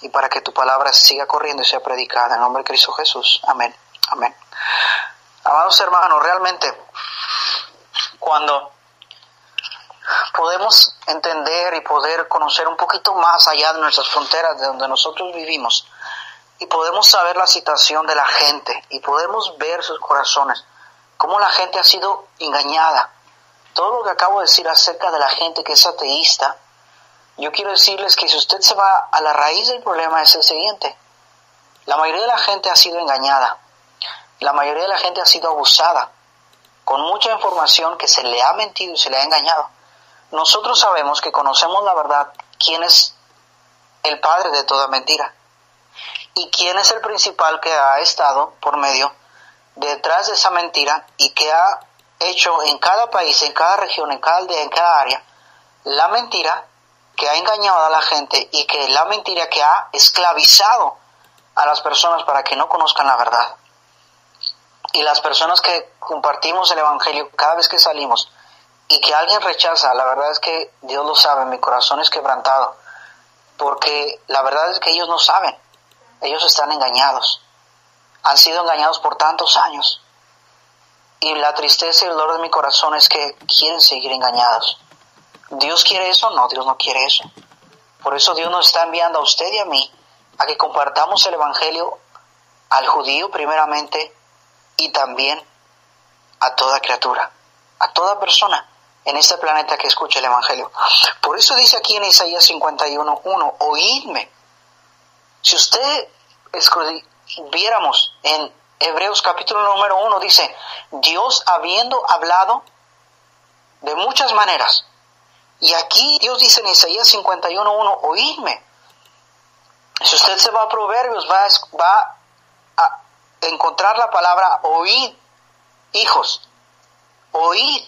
y para que tu palabra siga corriendo y sea predicada. En el nombre de Cristo Jesús. Amén. Amén. Amados hermanos, realmente cuando podemos entender y poder conocer un poquito más allá de nuestras fronteras, de donde nosotros vivimos, y podemos saber la situación de la gente, y podemos ver sus corazones, cómo la gente ha sido engañada. Todo lo que acabo de decir acerca de la gente que es ateísta, yo quiero decirles que si usted se va a la raíz del problema es el siguiente. La mayoría de la gente ha sido engañada. La mayoría de la gente ha sido abusada con mucha información que se le ha mentido y se le ha engañado. Nosotros sabemos que conocemos la verdad, quién es el padre de toda mentira y quién es el principal que ha estado por medio detrás de esa mentira y que ha hecho en cada país, en cada región, en cada aldea, en cada área, la mentira que ha engañado a la gente y que la mentira que ha esclavizado a las personas para que no conozcan la verdad. Y las personas que compartimos el Evangelio cada vez que salimos y que alguien rechaza, la verdad es que Dios lo sabe, mi corazón es quebrantado, porque la verdad es que ellos no saben, ellos están engañados, han sido engañados por tantos años, y la tristeza y el dolor de mi corazón es que quieren seguir engañados. ¿Dios quiere eso? No, Dios no quiere eso. Por eso Dios nos está enviando a usted y a mí a que compartamos el Evangelio al judío primeramente y también a toda criatura, a toda persona en este planeta que escuche el Evangelio. Por eso dice aquí en Isaías 51:1, oídme. Si usted viéramos en Hebreos capítulo número 1, dice, Dios habiendo hablado de muchas maneras. Y aquí Dios dice en Isaías 51:1, oídme. Si usted se va a Proverbios, va a encontrar la palabra oíd, hijos. Oíd.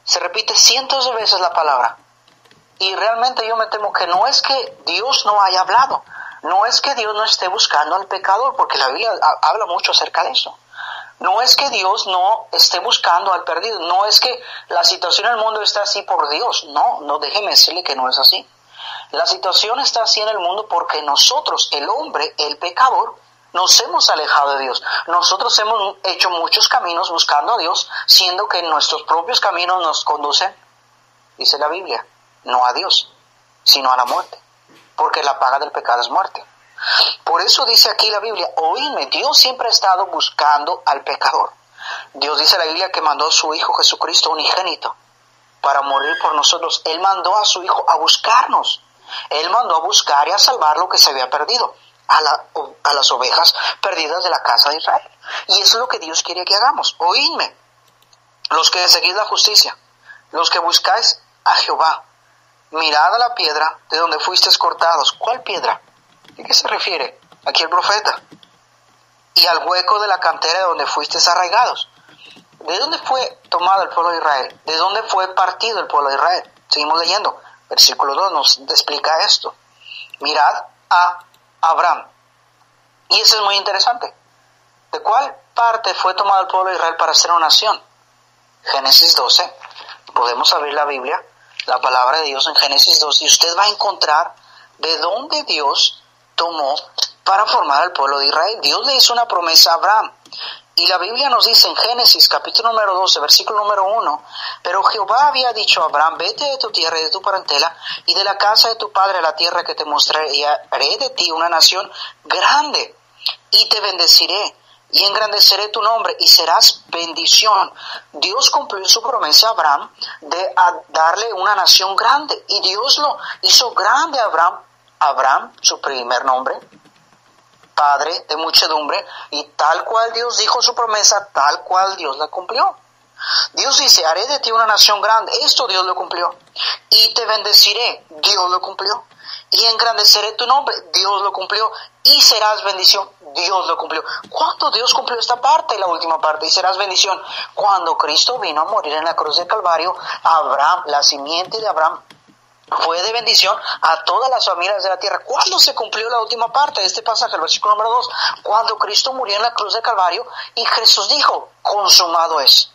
Se repite cientos de veces la palabra. Y realmente yo me temo que no es que Dios no haya hablado. No es que Dios no esté buscando al pecador, porque la Biblia habla mucho acerca de eso. No es que Dios no esté buscando al perdido. No es que la situación en el mundo está así por Dios. No, déjeme decirle que no es así. La situación está así en el mundo porque nosotros, el hombre, el pecador, nos hemos alejado de Dios. Nosotros hemos hecho muchos caminos buscando a Dios, siendo que nuestros propios caminos nos conducen, dice la Biblia, no a Dios, sino a la muerte. Porque la paga del pecado es muerte. Por eso dice aquí la Biblia, oídme, Dios siempre ha estado buscando al pecador. Dios dice en la Biblia que mandó a su Hijo Jesucristo unigénito para morir por nosotros. Él mandó a su Hijo a buscarnos. Él mandó a buscar y a salvar lo que se había perdido, a las ovejas perdidas de la casa de Israel. Y eso es lo que Dios quiere que hagamos. Oídme, los que seguís la justicia, los que buscáis a Jehová, mirad a la piedra de donde fuisteis cortados. ¿Cuál piedra? ¿A qué se refiere aquí el profeta? Y al hueco de la cantera de donde fuisteis arraigados. ¿De dónde fue tomado el pueblo de Israel? ¿De dónde fue partido el pueblo de Israel? Seguimos leyendo. Versículo 2 nos explica esto. Mirad a Abraham. Y eso es muy interesante. ¿De cuál parte fue tomado el pueblo de Israel para ser una nación? Génesis 12. Podemos abrir la Biblia, la palabra de Dios en Génesis 12, y usted va a encontrar de dónde Dios tomó para formar al pueblo de Israel. Dios le hizo una promesa a Abraham. Y la Biblia nos dice en Génesis capítulo número 12, versículo número 1, pero Jehová había dicho a Abraham, vete de tu tierra y de tu parentela y de la casa de tu padre a la tierra que te mostraré, y haré de ti una nación grande y te bendeciré y engrandeceré tu nombre y serás bendición. Dios cumplió su promesa a Abraham de darle una nación grande, y Dios lo hizo grande a Abraham. Abraham, su primer nombre, padre de muchedumbre, y tal cual Dios dijo su promesa, tal cual Dios la cumplió. Dios dice, haré de ti una nación grande, esto Dios lo cumplió. Y te bendeciré, Dios lo cumplió. Y engrandeceré tu nombre, Dios lo cumplió. Y serás bendición, Dios lo cumplió. ¿Cuándo Dios cumplió esta parte, la última parte? Y serás bendición. Cuando Cristo vino a morir en la cruz del Calvario, Abraham, la simiente de Abraham, fue de bendición a todas las familias de la tierra. ¿Cuándo se cumplió la última parte de este pasaje, el versículo número 2? Cuando Cristo murió en la cruz del Calvario y Jesús dijo, consumado es.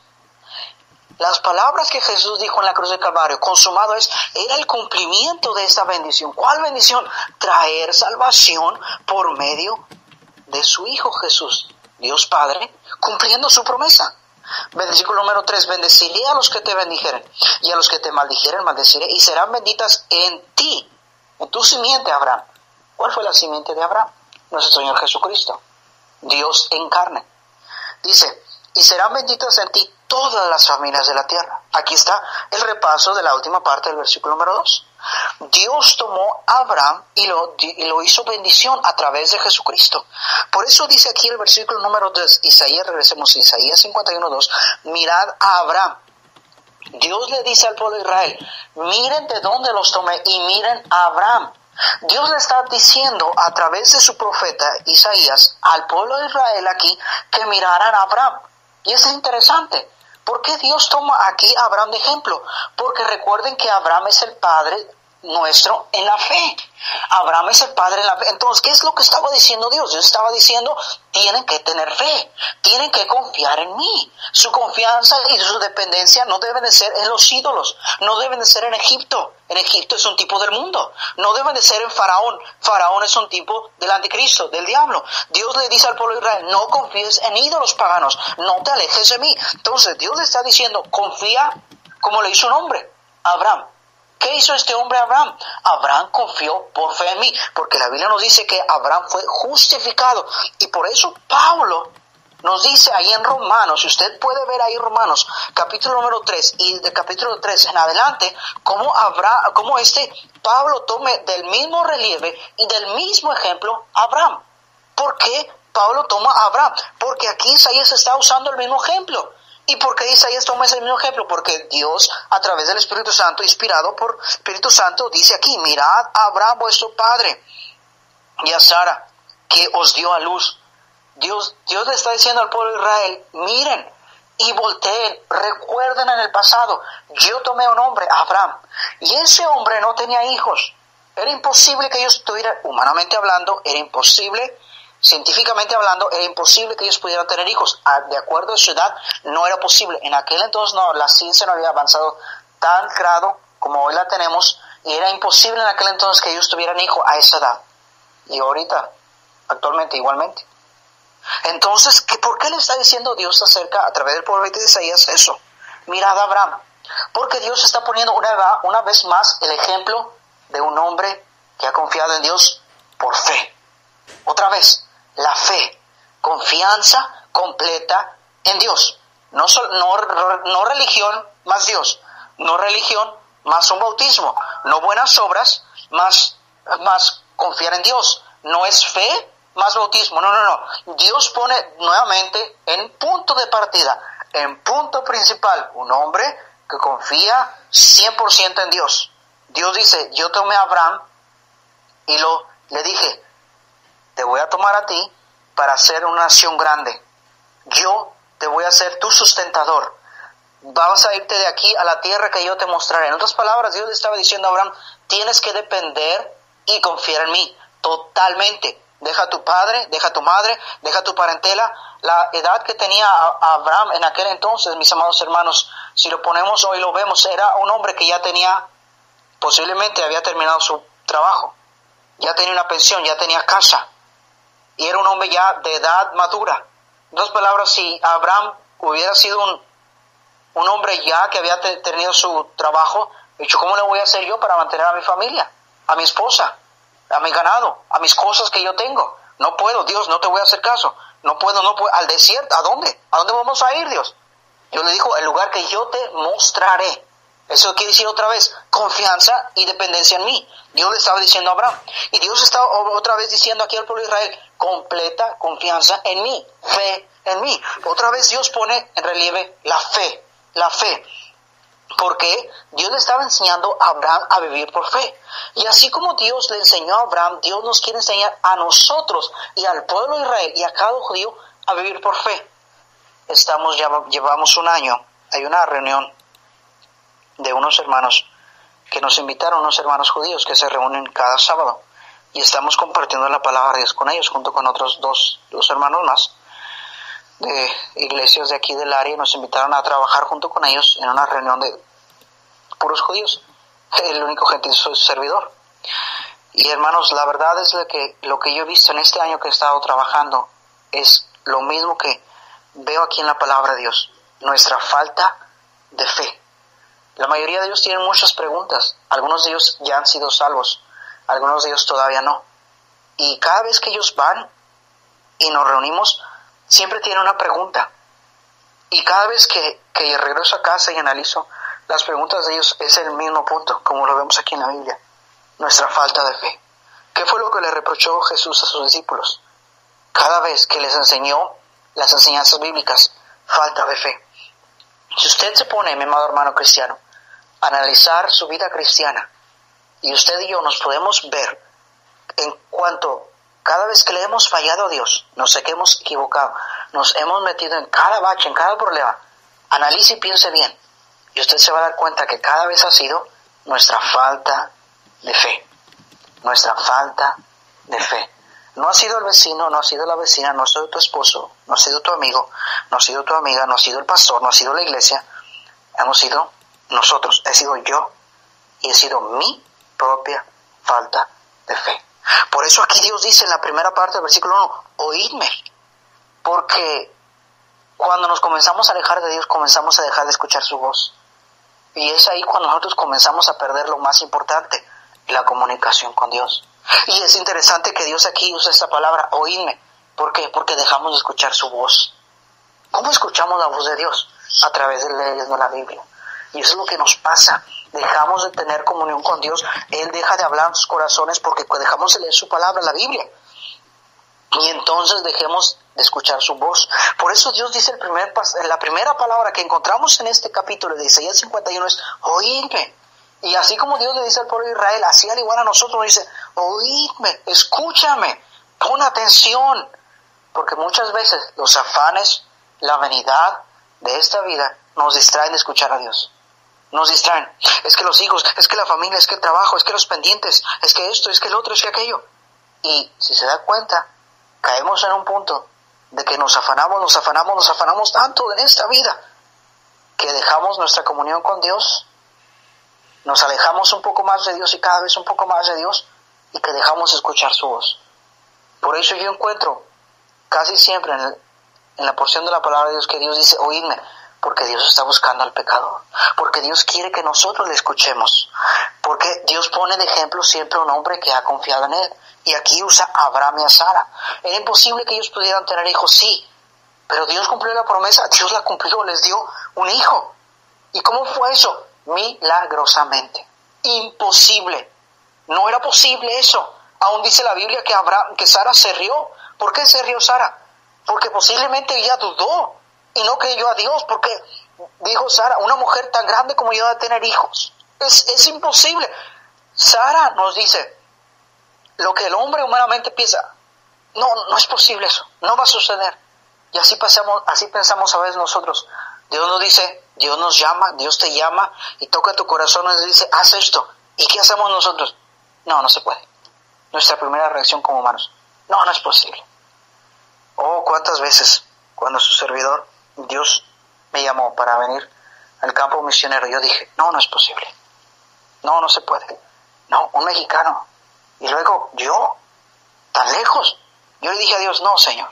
Las palabras que Jesús dijo en la cruz del Calvario, consumado es, era el cumplimiento de esta bendición. ¿Cuál bendición? Traer salvación por medio de su Hijo Jesús, Dios Padre, cumpliendo su promesa. Versículo número 3, bendeciré a los que te bendijeren, y a los que te maldijeren maldeciré, y serán benditas en ti, en tu simiente, Abraham. ¿Cuál fue la simiente de Abraham? Nuestro Señor Jesucristo, Dios en carne. Dice, y serán benditas en ti todas las familias de la tierra. Aquí está el repaso de la última parte del versículo número 2. Dios tomó a Abraham y lo hizo bendición a través de Jesucristo. Por eso dice aquí el versículo número 2, regresemos a Isaías 51:2, mirad a Abraham. Dios le dice al pueblo de Israel, miren de dónde los tomé y miren a Abraham. Dios le está diciendo a través de su profeta Isaías al pueblo de Israel aquí que miraran a Abraham. Y eso es interesante. ¿Por qué Dios toma aquí a Abraham de ejemplo? Porque recuerden que Abraham es el padre nuestro en la fe. Abraham es el padre en la fe. Entonces, ¿qué es lo que estaba diciendo Dios? Dios estaba diciendo, tienen que tener fe, tienen que confiar en mí. Su confianza y su dependencia no deben de ser en los ídolos, no deben de ser en Egipto. En Egipto es un tipo del mundo. No deben de ser en Faraón. Faraón es un tipo del anticristo, del diablo. Dios le dice al pueblo de Israel, no confíes en ídolos paganos, no te alejes de mí. Entonces, Dios le está diciendo, confía como le hizo un hombre, Abraham. ¿Qué hizo este hombre Abraham? Abraham confió por fe en mí, porque la Biblia nos dice que Abraham fue justificado. Y por eso Pablo nos dice ahí en Romanos, si usted puede ver ahí Romanos, capítulo número 3, y del capítulo 3 en adelante, cómo Pablo tome del mismo relieve y del mismo ejemplo a Abraham. ¿Por qué Pablo toma a Abraham? Porque aquí Isaías está usando el mismo ejemplo. ¿Y por qué Isaías toma ese mismo ejemplo? Porque Dios, a través del Espíritu Santo, inspirado por Espíritu Santo, dice aquí, mirad a Abraham vuestro padre y a Sara, que os dio a luz. Dios le está diciendo al pueblo de Israel, miren y volteen, recuerden en el pasado, yo tomé a un hombre, Abraham, y ese hombre no tenía hijos. Era imposible que ellos tuvieran, humanamente hablando, era imposible. Científicamente hablando, era imposible que ellos pudieran tener hijos. De acuerdo a su edad, no era posible. En aquel entonces no, la ciencia no había avanzado tan grado como hoy la tenemos, y era imposible en aquel entonces que ellos tuvieran hijos a esa edad. Y ahorita, actualmente, igualmente. Entonces, ¿por qué le está diciendo Dios acerca, a través del profeta de Isaías, eso? Mirad a Abraham. Porque Dios está poniendo una vez más el ejemplo de un hombre que ha confiado en Dios por fe. Otra vez. La fe, confianza completa en Dios. No religión más Dios, no religión más un bautismo, no buenas obras más confiar en Dios. No es fe más bautismo, no. Dios pone nuevamente en punto de partida, en punto principal, un hombre que confía 100% en Dios. Dios dice, yo tomé a Abraham y le dije, te voy a tomar a ti para hacer una nación grande. Yo te voy a ser tu sustentador. Vas a irte de aquí a la tierra que yo te mostraré. En otras palabras, Dios le estaba diciendo a Abraham, tienes que depender y confiar en mí totalmente. Deja a tu padre, deja a tu madre, deja a tu parentela. La edad que tenía Abraham en aquel entonces, mis amados hermanos, si lo ponemos hoy, lo vemos, era un hombre que ya tenía, posiblemente había terminado su trabajo, ya tenía una pensión, ya tenía casa. Y era un hombre ya de edad madura. En otras palabras, si Abraham hubiera sido un hombre ya que había tenido su trabajo, dicho, ¿cómo le voy a hacer yo para mantener a mi familia, a mi esposa, a mi ganado, a mis cosas que yo tengo? No puedo, Dios, no te voy a hacer caso. No puedo. Al desierto, ¿a dónde? ¿A dónde vamos a ir, Dios? Dios le dijo, el lugar que yo te mostraré. Eso quiere decir otra vez, confianza y dependencia en mí. Dios le estaba diciendo a Abraham. Y Dios está otra vez diciendo aquí al pueblo de Israel, completa confianza en mí, fe en mí. Otra vez Dios pone en relieve la fe. Porque Dios le estaba enseñando a Abraham a vivir por fe. Y así como Dios le enseñó a Abraham, Dios nos quiere enseñar a nosotros y al pueblo de Israel y a cada judío a vivir por fe. Llevamos un año, hay una reunión de unos hermanos que nos invitaron, unos hermanos judíos que se reúnen cada sábado, y estamos compartiendo la palabra de Dios con ellos, junto con otros dos hermanos más. de iglesias de aquí del área y nos invitaron a trabajar junto con ellos en una reunión de puros judíos. El único gentil soy su servidor. Y hermanos, la verdad es lo que yo he visto en este año que he estado trabajando es lo mismo que veo aquí en la palabra de Dios. Nuestra falta de fe. La mayoría de ellos tienen muchas preguntas. Algunos de ellos ya han sido salvos. Algunos de ellos todavía no. Y cada vez que ellos van y nos reunimos, siempre tienen una pregunta. Y cada vez que regreso a casa y analizo las preguntas de ellos, es el mismo punto, como lo vemos aquí en la Biblia. Nuestra falta de fe. ¿Qué fue lo que le reprochó Jesús a sus discípulos? Cada vez que les enseñó las enseñanzas bíblicas, falta de fe. Si usted se pone, mi amado hermano cristiano, a analizar su vida cristiana, y usted y yo nos podemos ver en cuanto cada vez que le hemos fallado a Dios, nos sé que hemos equivocado, nos hemos metido en cada bache, en cada problema, analice y piense bien, y usted se va a dar cuenta que cada vez ha sido nuestra falta de fe. Nuestra falta de fe. No ha sido el vecino, no ha sido la vecina, no ha sido tu esposo, no ha sido tu amigo, no ha sido tu amiga, no ha sido el pastor, no ha sido la iglesia. Hemos sido nosotros, he sido yo y he sido mi propia falta de fe. Por eso aquí Dios dice en la primera parte del versículo 1, oídme. Porque cuando nos comenzamos a alejar de Dios, comenzamos a dejar de escuchar su voz. Y es ahí cuando nosotros comenzamos a perder lo más importante, la comunicación con Dios. Y es interesante que Dios aquí usa esta palabra, oídme. ¿Por qué? Porque dejamos de escuchar su voz. ¿Cómo escuchamos la voz de Dios? A través de leyendo la Biblia. Y eso es lo que nos pasa. Dejamos de tener comunión con Dios. Él deja de hablar en sus corazones porque dejamos de leer su palabra, la Biblia. Y entonces dejemos de escuchar su voz. Por eso Dios dice la primera palabra que encontramos en este capítulo de Isaías 51 es, oídme. Y así como Dios le dice al pueblo de Israel, así al igual a nosotros nos dice, oídme, escúchame, pon atención. Porque muchas veces los afanes, la vanidad de esta vida nos distraen de escuchar a Dios. Nos distraen. Es que los hijos, es que la familia, es que el trabajo, es que los pendientes, es que esto, es que el otro, es que aquello. Y si se da cuenta, caemos en un punto de que nos afanamos tanto en esta vida que dejamos nuestra comunión con Dios, nos alejamos un poco más de Dios y cada vez un poco más de Dios y que dejamos de escuchar su voz. Por eso yo encuentro casi siempre en la porción de la palabra de Dios que Dios dice, oídme, porque Dios está buscando al pecador, porque Dios quiere que nosotros le escuchemos, porque Dios pone de ejemplo siempre a un hombre que ha confiado en Él. Y aquí usa a Abraham y a Sara. Era imposible que ellos pudieran tener hijos, sí, pero Dios cumplió la promesa, Dios la cumplió, les dio un hijo. ¿Y cómo fue eso? Milagrosamente. Imposible. No era posible eso. Aún dice la Biblia que Sara se rió. ¿Por qué se rió Sara? Porque posiblemente ella dudó y no creyó a Dios, porque dijo Sara, una mujer tan grande como yo va a tener hijos. Es imposible. Sara nos dice, lo que el hombre humanamente piensa, no es posible eso, no va a suceder. Y así pensamos a veces nosotros. Dios nos dice, Dios nos llama, Dios te llama y toca tu corazón y nos dice, haz esto. ¿Y qué hacemos nosotros? No se puede. Nuestra primera reacción como humanos, no es posible. Oh, cuántas veces cuando su servidor, Dios me llamó para venir al campo misionero, yo dije, no es posible. No se puede. No, un mexicano. Y luego yo, tan lejos, yo le dije a Dios, no, Señor,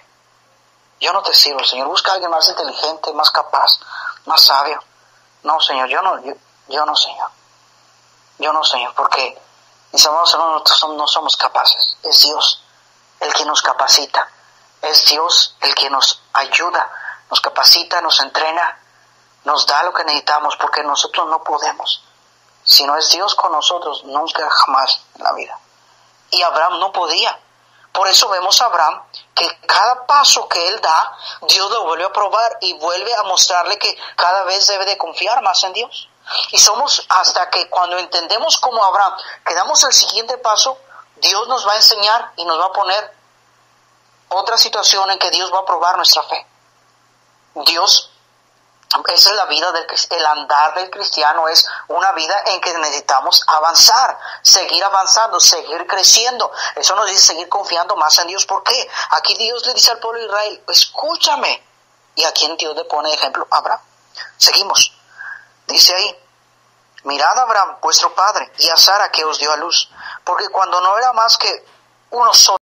yo no te sirvo, Señor, busca a alguien más inteligente, más capaz, más sabio. No, Señor, yo no, Señor, porque mis amados hermanos, nosotros no somos capaces. Es Dios el que nos capacita, es Dios el que nos ayuda, nos capacita, nos entrena, nos da lo que necesitamos, porque nosotros no podemos. Si no es Dios con nosotros, nunca jamás en la vida. Y Abraham no podía. Por eso vemos a Abraham que cada paso que él da, Dios lo vuelve a probar y vuelve a mostrarle que cada vez debe de confiar más en Dios. Y somos hasta que cuando entendemos como Abraham, que damos el siguiente paso, Dios nos va a enseñar y nos va a poner otra situación en que Dios va a probar nuestra fe. Esa es la vida el andar del cristiano, es una vida en que necesitamos avanzar, seguir avanzando, seguir creciendo. Eso nos dice seguir confiando más en Dios. ¿Por qué? Aquí Dios le dice al pueblo de Israel, escúchame, ¿Y a quién Dios le pone de ejemplo? Abraham. Seguimos. Dice ahí, mirad a Abraham, vuestro padre, y a Sara que os dio a luz, porque cuando no era más que uno solo,